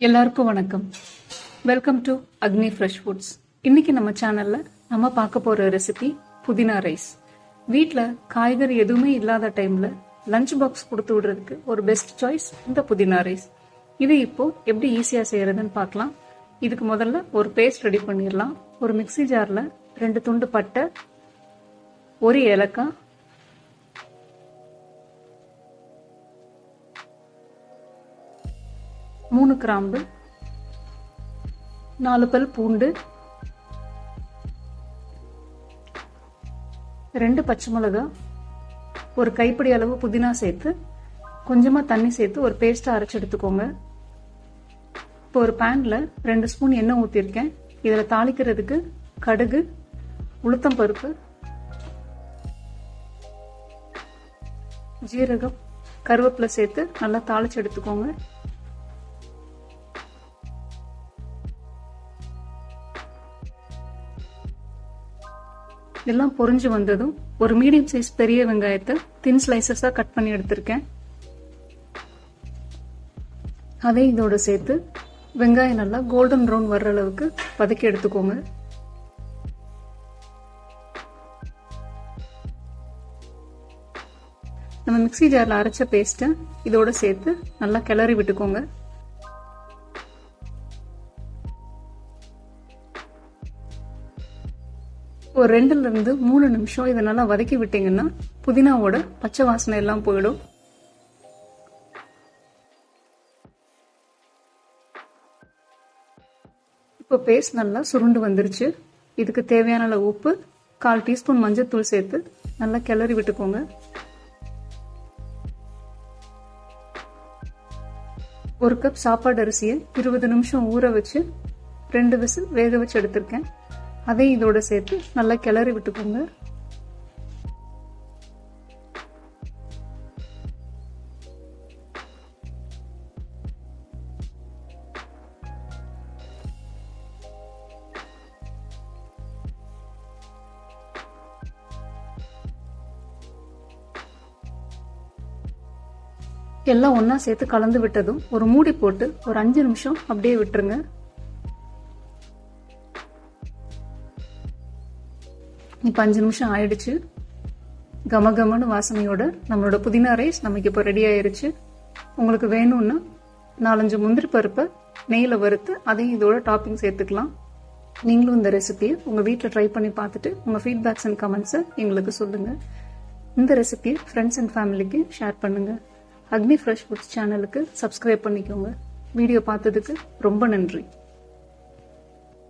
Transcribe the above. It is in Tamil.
எல்லாருக்கும் வணக்கம். Welcome to Agni fresh foods. இன்னைக்கு நம்ம சேனல்ல நம்ம பார்க்க போற ரெசிபி புதினா ரைஸ். வீட்டில் காய்கறி எதுவுமே இல்லாத டைம்ல லஞ்ச் பாக்ஸ் கொடுத்து விடுறதுக்கு ஒரு பெஸ்ட் சாய்ஸ் இந்த புதினா ரைஸ். இது இப்போ எப்படி ஈஸியா செய்யறதுன்னு பார்க்கலாம். இதுக்கு முதல்ல ஒரு பேஸ்ட் ரெடி பண்ணிடலாம். ஒரு மிக்ஸி ஜார்ல 2 துண்டு பட்டை, 1 ஏலக்காய், 3 கிராம்பு, 4 பல் பூண்டு, 2 பச்சை மிளகாய், ஒரு கைப்பிடி அளவு புதினா சேர்த்து கொஞ்சமா தண்ணி சேர்த்து ஒரு பேஸ்டா அரைச்சு எடுத்துக்கோங்க. இப்போ ஒரு பேன்ல 2 ஸ்பூன் எண்ணெய் ஊற்றிருக்கேன். இதில் தாளிக்கிறதுக்கு கடுகு, உளுத்தம் பருப்பு, ஜீரகம், கருவேப்பிலை சேர்த்து நல்லா தாளிச்சு எடுத்துக்கோங்க. எல்லாம் பொரிஞ்சு வந்ததும் ஒரு மீடியம் சைஸ் பெரிய வெங்காயத்தை தின் ஸ்லைசஸா கட் பண்ணி எடுத்திருக்கேன். அதை இதோட சேர்த்து வெங்காயம் நல்லா கோல்டன் ப்ரௌன் வர்ற அளவுக்கு வதக்கி எடுத்துக்கோங்க. நம்ம மிக்ஸி ஜார்ல அரைச்ச பேஸ்ட்டை இதோட சேர்த்து நல்லா கிளறி விட்டுக்கோங்க. ஒரு 2 இருந்து 3 நிமிஷம் இதை நல்லா வதக்கி விட்டீங்கன்னா புதினாவோட பச்சை வாசனை எல்லாம் போயிடும். இப்போ பேஸ்ட் நல்லா சுருண்டு வந்துருச்சு. இதுக்கு தேவையான அளவு உப்பு, 1/4 டீஸ்பூன் மஞ்சள் சேர்த்து நல்லா கிளறி விட்டுக்கோங்க. ஒரு கப் சாப்பாடு அரிசியை 20 நிமிஷம் ஊற வச்சு 2 விசில் வேக வச்சு எடுத்திருக்கேன். அதை இதோட சேர்த்து நல்லா கிளறி விட்டுக்கோங்க. எல்லாம் ஒன்னா சேர்த்து கலந்து விட்டதும் ஒரு மூடி போட்டு ஒரு 5 நிமிஷம் அப்படியே விட்டுருங்க. இப்போ 5 நிமிஷம் ஆயிடுச்சு. கமகமன்னு வாசனையோட நம்மளோட புதினா ரைஸ் நமக்கு இப்போ ரெடி ஆயிருச்சு. உங்களுக்கு வேணும்னா 4-5 முந்திரி பருப்பை நெய்யில் வறுத்து அதையும் இதோட டாப்பிங் சேர்த்துக்கலாம். நீங்களும் இந்த ரெசிபியை உங்கள் வீட்டில் ட்ரை பண்ணி பார்த்துட்டு உங்கள் ஃபீட்பேக்ஸ் அண்ட் கமெண்ட்ஸை எங்களுக்கு சொல்லுங்கள். இந்த ரெசிபியை ஃப்ரெண்ட்ஸ் அண்ட் ஃபேமிலிக்கு ஷேர் பண்ணுங்கள். அக்னி ஃப்ரெஷ் ஃபுட்ஸ் சேனலுக்கு சப்ஸ்கிரைப் பண்ணிக்கோங்க. வீடியோ பார்த்ததுக்கு ரொம்ப நன்றி.